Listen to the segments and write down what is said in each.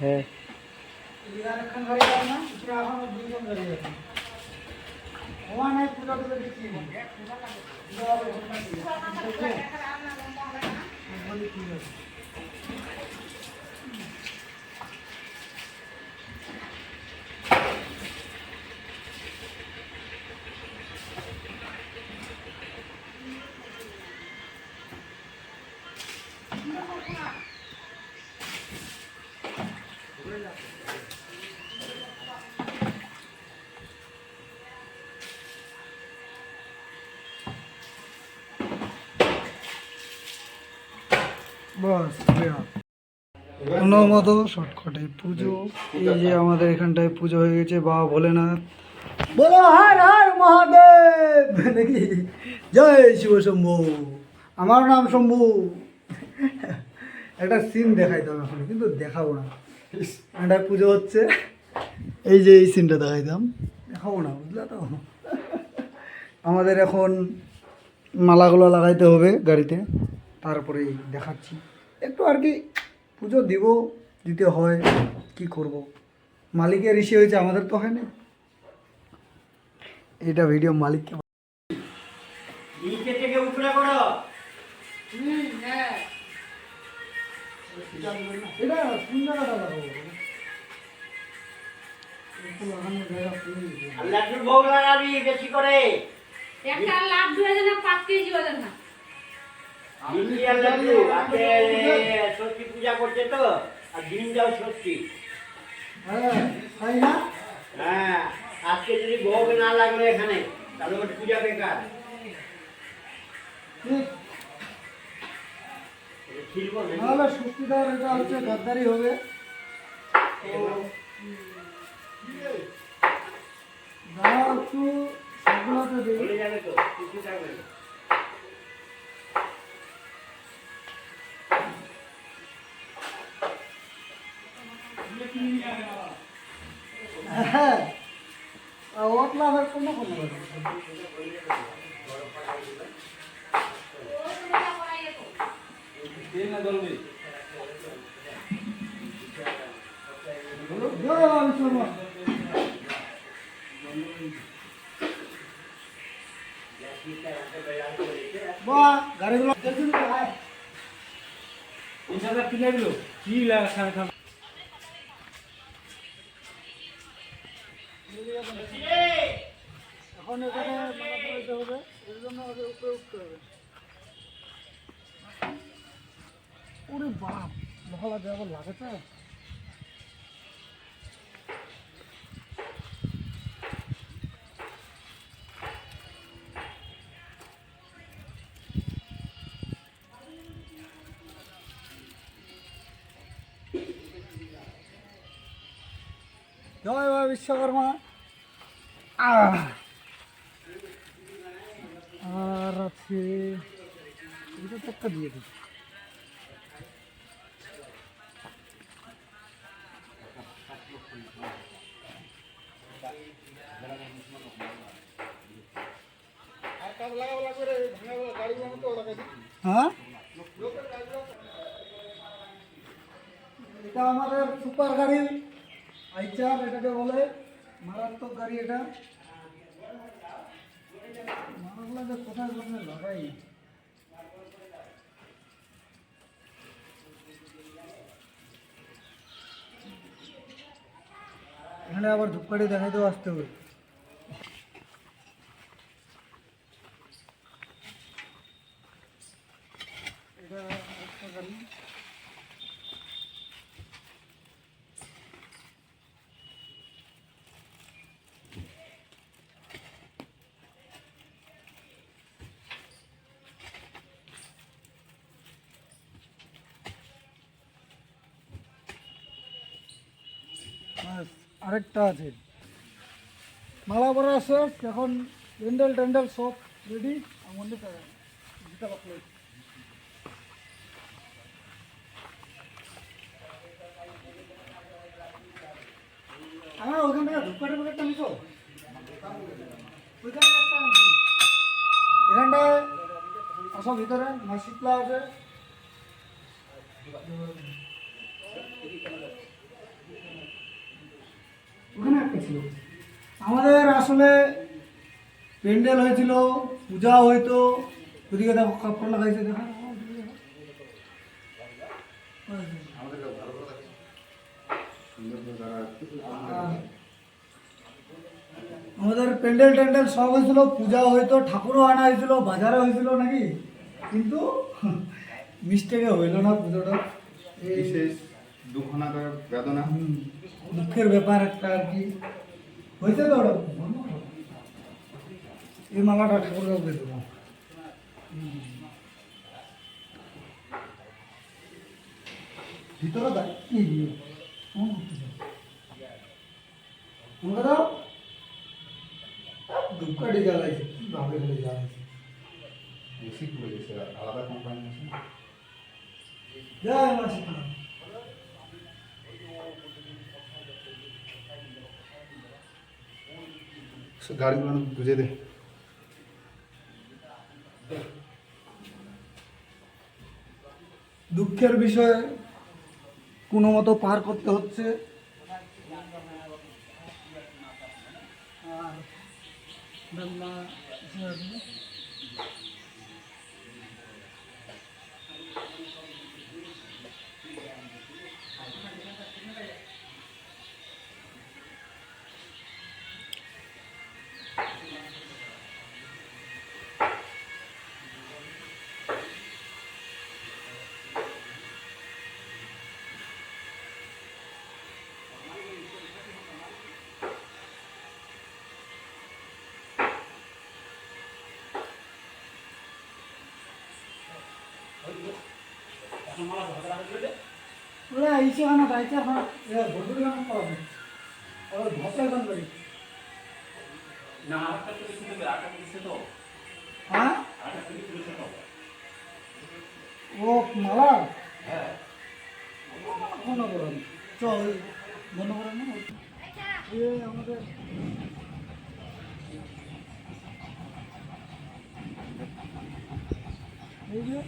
হ্যাঁ बस মতো শর্টকাটে পুজো। এই যে আমাদের এখানটায় পুজো হয়ে গেছে। বাবা ভোলেনাথ বলো হর হর মহাদেব নাকি জয় শিব শম্ভু। আমার নাম শম্ভু। একটা সিন দেখাইতাম এখন, কিন্তু দেখাবো না। একটা পুজো হচ্ছে, এই যে এই সিনটা দেখাইতাম, দেখাবো না, বুঝলে তো। আমাদের এখন মালাগুলো লাগাইতে হবে গাড়িতে, তারপরেই দেখাচ্ছি একটু আর কি। পুজো দিতে হয়, কি করব, মালিকের ইসে হয়েছে, আমাদের তো হয়নি। এটা ভিডিও মালিককে লাড্ডুর ভোগ লাগাবি বেশি করে। একটা লাড্ডু আছে না 5 কেজি ওজন না। লাড্ডু আজকে ষষ্ঠী পূজা করছে তো, আর দিন যাও ষষ্ঠী। হ্যাঁ, আজকে যদি ভোগ না লাগলো এখানে, তাহলে ওর পূজা বেকার। সত্যি দেওয়ার এটা হচ্ছে গাদ্দারি হবে। একটু সবগুলোতে দিই। চলে যাবে তো, কিছু থাকবে না। হ্যাঁ, ওটলা হয় কোনো কোনো গাড়িগুলো কিনে দিল কি লাগা খানা খান। এখন এখানে মালা পরাইতে হবে, এর জন্য ওকে উপরে উঠতে হবে। ওরে বাপ, ভালো দেওয়া লাগে তো। জয় বাবা বিশ্বকর্মা। আর আছে এটা তো একটা দিয়ে দিই। হ্যাঁ, এটা আমাদের সুপার গাড়ি আইচার, এটাকে বলে মারাত্মক গাড়ি। এটা মারাগুলো যে কোথায় কোথায় লাগাই, এখানে আবার ধূপকাঠি দেখাইতেও আসতে হবে। এটা একটা গাড়ি। আরেকটা আছে মালা পরা আছে এখন, প্যান্ডেল ট্যান্ডেল সব রেডি। আমাদের যেটা আমার ওখান থেকে ধূপকাঠি প্যাকেটটা নিছো ওইখানে একটা আনছি এখানটায় আসো ভিতরে মাসিকলা আছে ওখানে একটা ছিল আমাদের আসলে প্যান্ডেল হয়েছিল পূজা হইতো ওদিকে দেখো কাপড় লাগাইছে দেখা আমাদের প্যান্ডেল ট্যান্ডেল সব হয়েছিল পূজা হইতো ঠাকুরও আনা হয়েছিল বাজারে হয়েছিল নাকি কিন্তু মিস্টেকে হইল না পুজোটা বিশেষ দুঃখনাকর বেদনা দুঃখের ব্যাপার একটা আর কি হয়েছে তো ওটা এই মালাটা ঠাকুর কাউকে দেবো ভিতরে দেয় কি দিয়ে কেমন করতেছে আমাকে দাও ধূপকাঠি জ্বালাইছে কীভাবে করে জ্বালাইছে বেশি করে গেছে আলাদা কোম্পানি আছে জয় মা শীতলা গাড়িগুলো বুঝে দে দুঃখের বিষয় কোনো মতো পার করতে হচ্ছে আর রান্না ওরা এইসে খানা বাইচার খানা ভরপুরি খানা পাওয়া ওরা ভাষা গান করি না আরেকটা তো কিছু দেবে আরেকটা দিচ্ছে তো হ্যাঁ আরেকটা কিছু দিচ্ছে তো ও মালা হ্যাঁ মনে করেন চল মনে করেন না আমাদের এই যে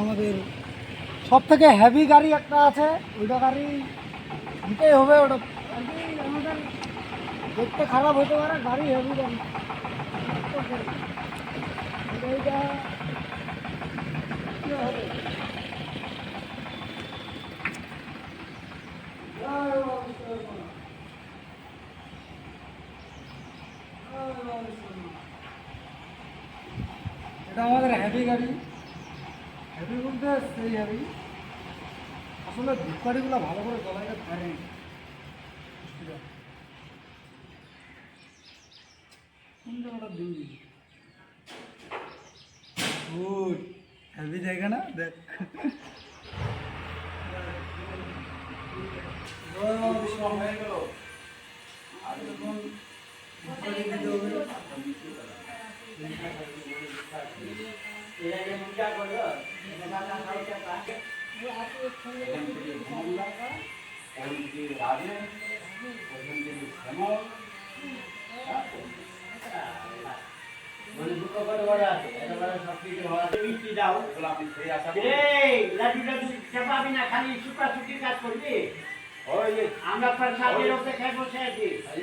আমাদের সব থেকে হেভি গাড়ি একটা আছে ওইটা গাড়ি নিতেই হবে ওটা আর কি আমাদের দেখতে খারাপ হতে পারে গাড়ি হেভি গাড়ি এইটা কি হবে? জয় বাবা বিশ্বকর্মা। জয় বাবা বিশ্বকর্মা। এটা আমাদের হেভি গাড়ি হেভি বলতে সেই হেভি আসলে ধূপকাঠিগুলো ভালো করে জ্বলাইতে পারে কোন জায়গাটা দিবি ওই হেভি জায়গা না দেখ হয়ে গেল আর যখন ধূপকাঠি দিতে হবে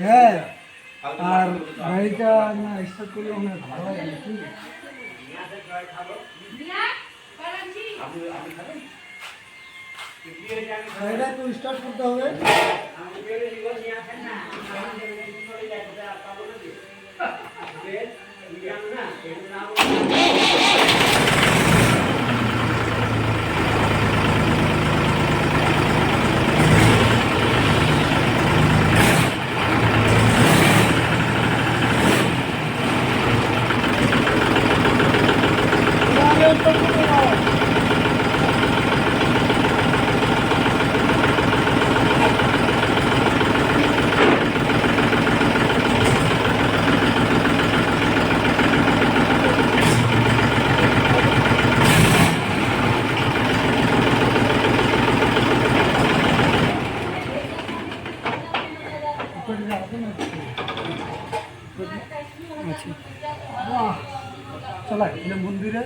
হ্যাঁ আর গাড়িটা না স্টার্ট করলে আমরা ভালো হয় নাকি গাড়িটা একটু স্টার্ট করতে হবে আচ্ছা বাহ চলা এখানে মন্দিরে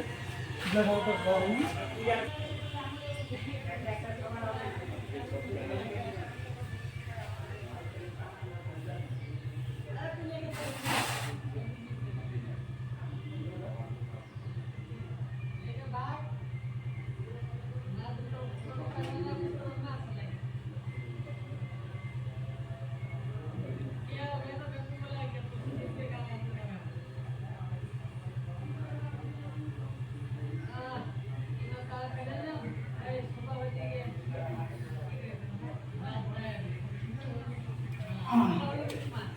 দেখা তো করুন।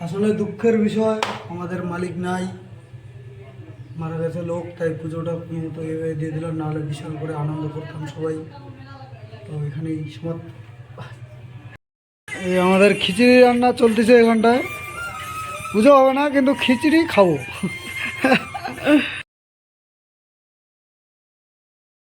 আসলে দুঃখের বিষয় আমাদের মালিক নাই, মারা গেছে লোক, তাই পুজোটা কোনো মতো এভাবে দিয়ে দিলাম, নাহলে বিশাল করে আনন্দ করতাম সবাই। তো এখানেই সমাপ্ত। এই আমাদের খিচুড়ি রান্না চলতেছে এখানটায়, পুজো হবে না কিন্তু খিচুড়ি খাবো।